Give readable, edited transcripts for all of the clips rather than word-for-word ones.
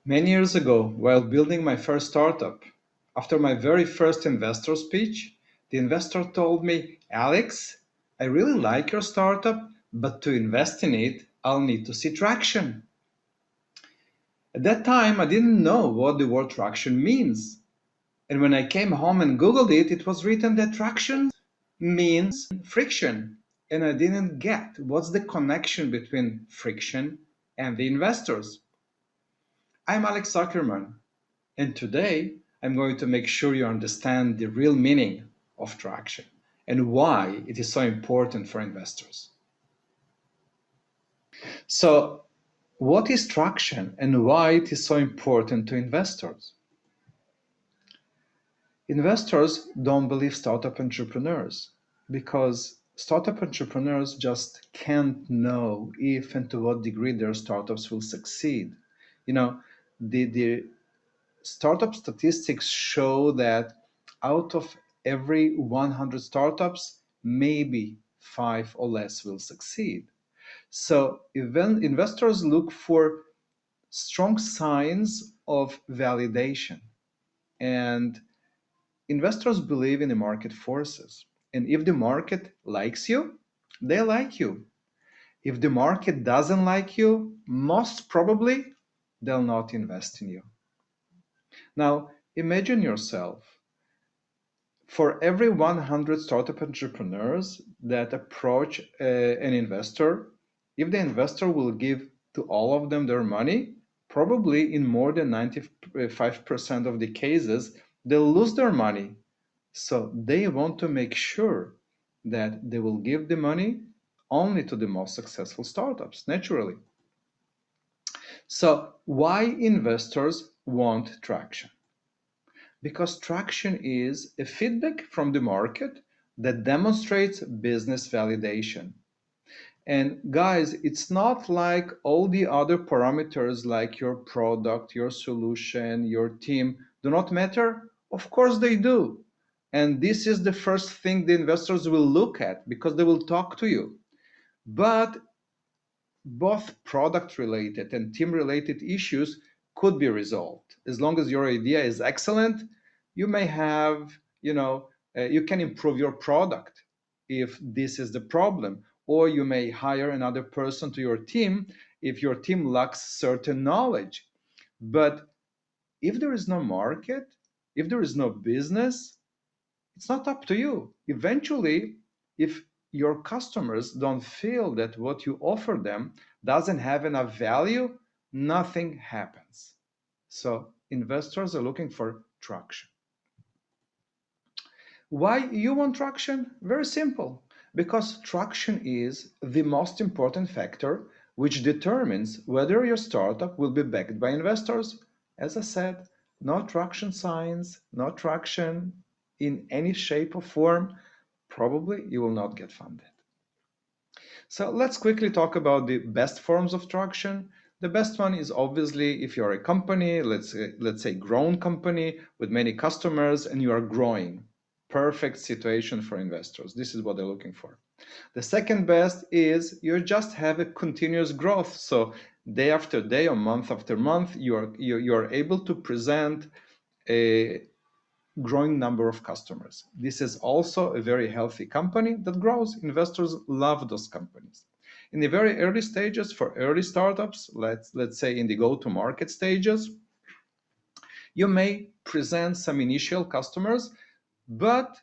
Many years ago, while building my first startup, after my very first investor speech, the investor told me, Alex, I really like your startup, but to invest in it, I'll need to see traction. At that time, I didn't know what the word traction means. And when I came home and Googled it, it was written that traction means friction. And I didn't get what's the connection between friction and the investors. I'm Alex Zuckerman, and today I'm going to make sure you understand the real meaning of traction and why it is so important for investors. So, what is traction and why it is so important to investors? Investors don't believe startup entrepreneurs because startup entrepreneurs just can't know if and to what degree their startups will succeed. You know, the startup statistics show that out of every 100 startups, maybe five or less will succeed. So even investors look for strong signs of validation. And investors believe in the market forces. And if the market likes you, they like you. If the market doesn't like you, most probably they'll not invest in you. Now, imagine yourself for every 100 startup entrepreneurs that approach an investor, if the investor will give to all of them their money, probably in more than 95% of the cases, they'll lose their money. So they want to make sure that they will give the money only to the most successful startups, naturally. So why investors want traction? Because traction is a feedback from the market that demonstrates business validation. And guys, it's not like all the other parameters like your product, your solution, your team do not matter. Of course they do. And this is the first thing the investors will look at because they will talk to you. But both product related and team related issues could be resolved as long as your idea is excellent. You may have, you can improve your product if this is the problem, or you may hire another person to your team if your team lacks certain knowledge. But if there is no market, if there is no business, it's not up to you. Eventually, if your customers don't feel that what you offer them doesn't have enough value, nothing happens. So investors are looking for traction. Why you want traction? Very simple. Because traction is the most important factor which determines whether your startup will be backed by investors. As I said, no traction signs, no traction in any shape or form, probably you will not get funded. So let's quickly talk about the best forms of traction. The best one is obviously if you're a company, let's say grown company with many customers and you are growing. Perfect situation for investors. This is what they're looking for. The second best is you just have a continuous growth. So day after day or month after month, you're able to present a growing number of customers. This is also a very healthy company that grows. Investors love those companies. In the very early stages for early startups, let's say in the go-to-market stages, you may present some initial customers, but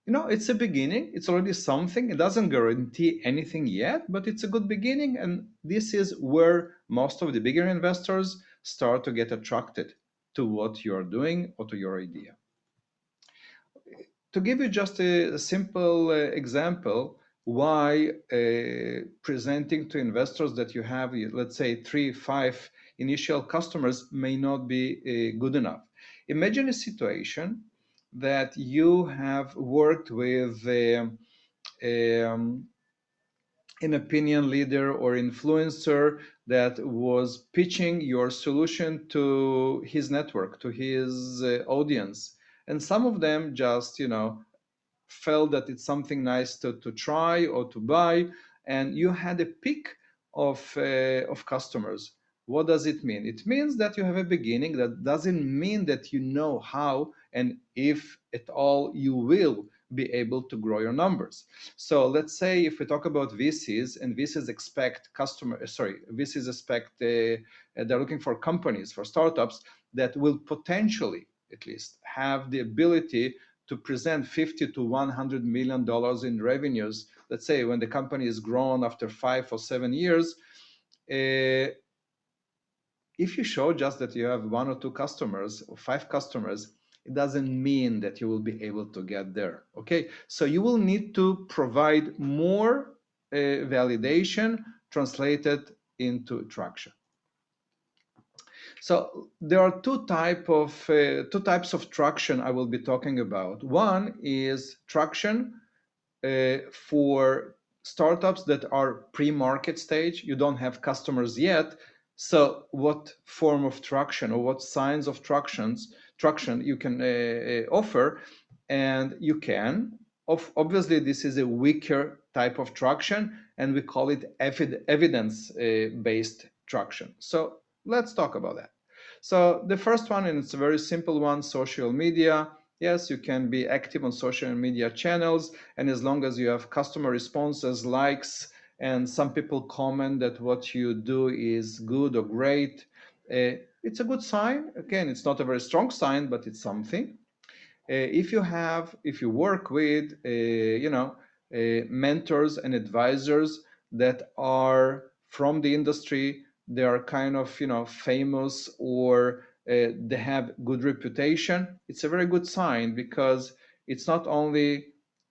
it's a beginning. It's already something. It doesn't guarantee anything yet, but it's a good beginning. And this is where most of the bigger investors start to get attracted to what you're doing or to your idea. To give you just a simple example, why presenting to investors that you have, let's say 3, 5 initial customers may not be good enough. Imagine a situation that you have worked with an opinion leader or influencer that was pitching your solution to his network, to his audience. And some of them just, felt that it's something nice to try or to buy. And you had a peak of customers What does it mean? It means that you have a beginning. That doesn't mean that you know how and if at all you will be able to grow your numbers. So let's say if we talk about VCs, and VCs expect VCs expect they're looking for companies, for startups that will potentially at least have the ability to present 50 to 100 million dollars in revenues. Let's say when the company is grown after 5 or 7 years, if you show just that you have 1 or 2 customers or 5 customers, it doesn't mean that you will be able to get there. Okay, so you will need to provide more validation translated into traction. So there are two types of traction I will be talking about. One is traction for startups that are pre-market stage. You don't have customers yet. So what form of traction or what signs of traction you can offer? And you can, obviously this is a weaker type of traction, and we call it evidence-based traction. So let's talk about that. So the first one, and it's a very simple one, social media. Yes, you can be active on social media channels, and as long as you have customer responses, likes, and some people comment that what you do is good or great, it's a good sign. Again, it's not a very strong sign, but it's something. If you work with mentors and advisors that are from the industry, they are kind of famous, or they have good reputation, it's a very good sign, because it's not only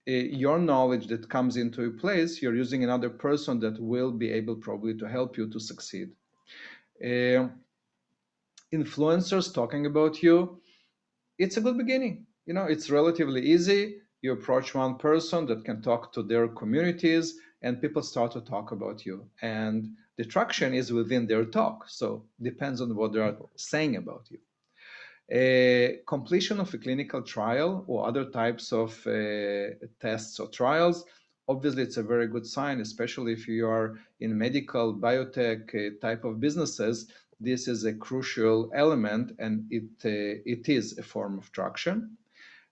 your knowledge that comes into a place, you're using another person that will be able probably to help you to succeed. Influencers talking about you, it's a good beginning. It's relatively easy. You approach one person that can talk to their communities, and people start to talk about you, and the traction is within their talk, so depends on what they are saying about you. Completion of a clinical trial or other types of tests or trials, obviously it's a very good sign, especially if you are in medical biotech type of businesses. This is a crucial element, and it is a form of traction.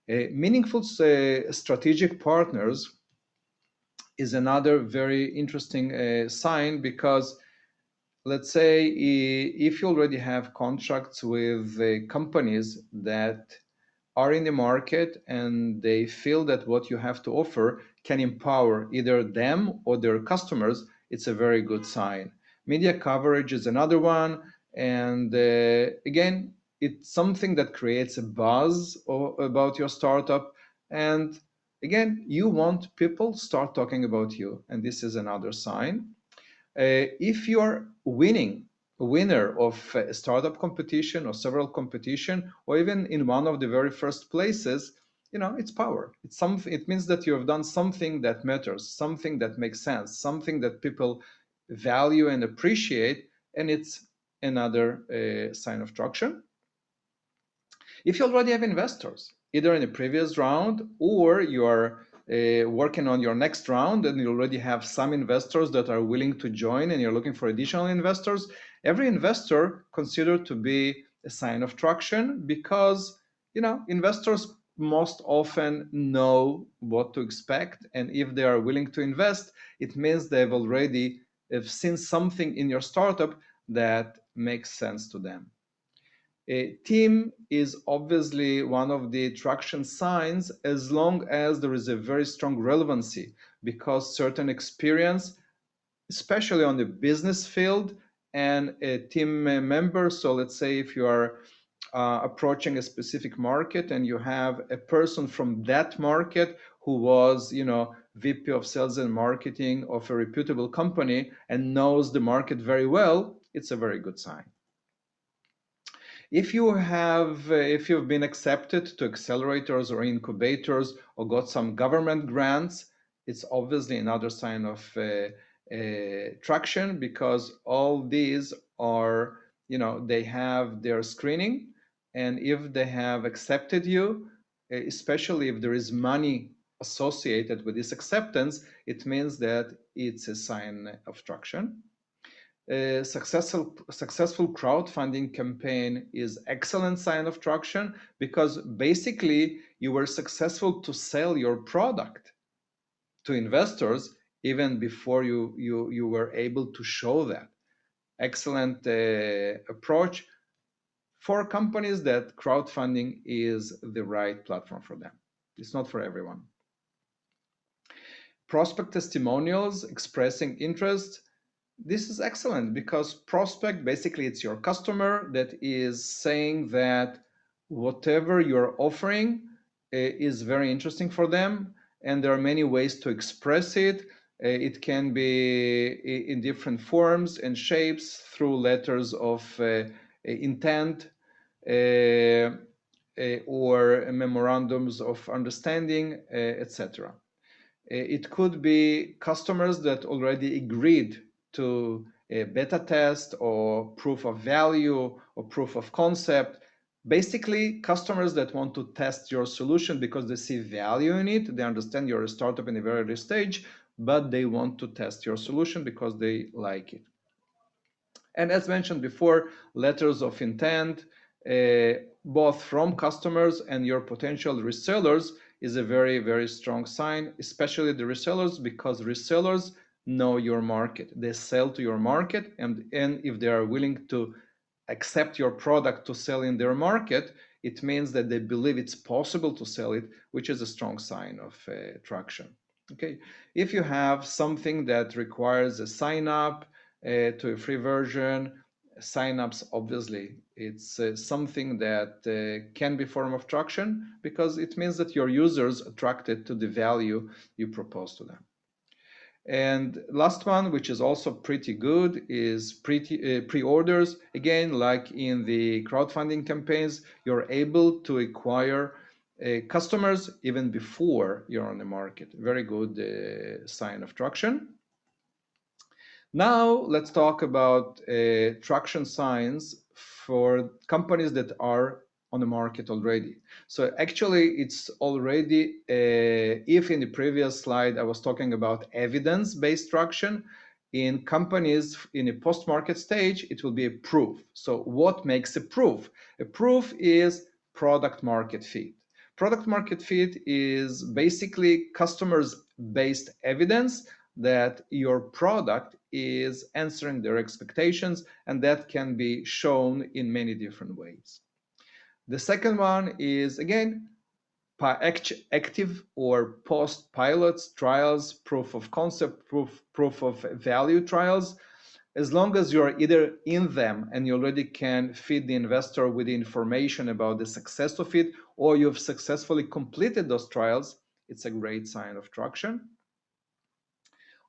Meaningful strategic partners is another very interesting sign, because let's say if you already have contracts with companies that are in the market and they feel that what you have to offer can empower either them or their customers, it's a very good sign. Media coverage is another one. And again, it's something that creates a buzz about your startup. And again, you want people start talking about you. And this is another sign. If you're a winner of a startup competition or several competition, or even in one of the very first places, it's power. It's something. It means that you have done something that matters, something that makes sense, something that people value and appreciate, and it's another sign of traction. If you already have investors, either in a previous round or you are working on your next round and you already have some investors that are willing to join and you're looking for additional investors, every investor considered to be a sign of traction, because investors most often know what to expect, and if they are willing to invest, it means they've already seen something in your startup that makes sense to them. A team is obviously one of the traction signs, as long as there is a very strong relevancy, because certain experience, especially on the business field, and a team member. So let's say if you are approaching a specific market and you have a person from that market who was, VP of sales and marketing of a reputable company and knows the market very well, it's a very good sign. If you've been accepted to accelerators or incubators or got some government grants, it's obviously another sign of traction, because all these are, they have their screening, and if they have accepted you, especially if there is money associated with this acceptance, it means that it's a sign of traction. A successful crowdfunding campaign is excellent sign of traction because basically you were successful to sell your product to investors even before you were able to show that. Excellent approach for companies that crowdfunding is the right platform for them. It's not for everyone. Prospect testimonials expressing interest. This is excellent because prospect, basically it's your customer that is saying that whatever you're offering is very interesting for them, and there are many ways to express it. It can be in different forms and shapes through letters of intent or memorandums of understanding, etc. It could be customers that already agreed to a beta test or proof of value or proof of concept. Basically, customers that want to test your solution because they see value in it. They understand you're a startup in a very early stage, but they want to test your solution because they like it. And as mentioned before, letters of intent, both from customers and your potential resellers, is a very, very strong sign, especially the resellers, because resellers know your market. They sell to your market, and if they are willing to accept your product to sell in their market, it means that they believe it's possible to sell it, which is a strong sign of traction. Okay, if you have something that requires a sign up to a free version, signups, obviously, it's something that can be form of traction because it means that your users attracted to the value you propose to them. And last one, which is also pretty good, is pre-orders. Again, like in the crowdfunding campaigns, you're able to acquire customers even before you're on the market. Very good sign of traction. Now let's talk about traction signs for companies that are on the market already. So actually it's already, if in the previous slide I was talking about evidence-based traction, in companies in a post-market stage, it will be a proof. So what makes a proof? A proof is product market fit. Product market fit is basically customers-based evidence that your product is answering their expectations, and that can be shown in many different ways. The second one is, again, active or post pilots, trials, proof of concept, proof of value trials. As long as you're either in them and you already can feed the investor with the information about the success of it, or you've successfully completed those trials, it's a great sign of traction.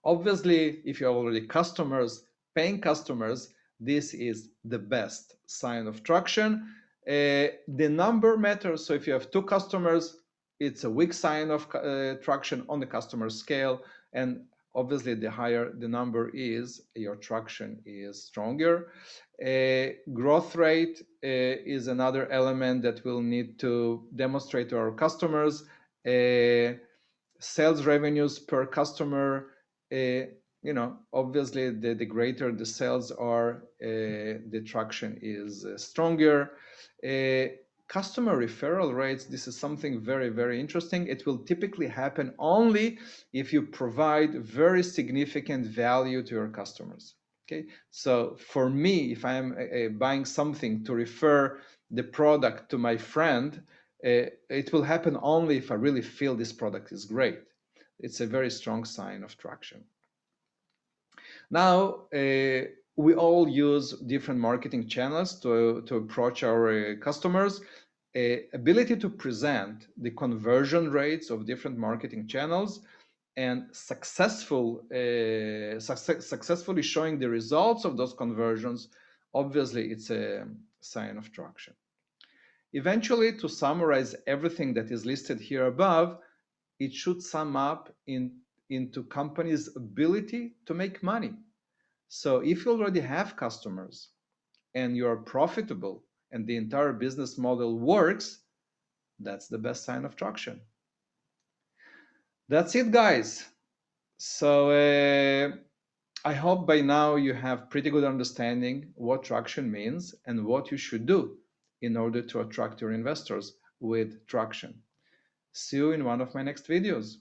Obviously, if you're already customers, paying customers, this is the best sign of traction. The number matters. So if you have 2 customers, it's a weak sign of traction on the customer scale. And obviously, the higher the number is, your traction is stronger. Growth rate is another element that we'll need to demonstrate to our customers. Sales revenues per customer, obviously the greater the sales are, the traction is stronger. Customer referral rates, this is something very, very interesting. It will typically happen only if you provide very significant value to your customers. Okay, so for me, if I am buying something to refer the product to my friend, it will happen only if I really feel this product is great. It's a very strong sign of traction. Now, we all use different marketing channels to approach our customers. Ability to present the conversion rates of different marketing channels and successfully showing the results of those conversions, obviously it's a sign of traction. Eventually, to summarize everything that is listed here above, it should sum up into companies' ability to make money. So if you already have customers and you are profitable and the entire business model works, that's the best sign of traction. That's it, guys. So I hope by now you have pretty good understanding what traction means and what you should do in order to attract your investors with traction. See you in one of my next videos.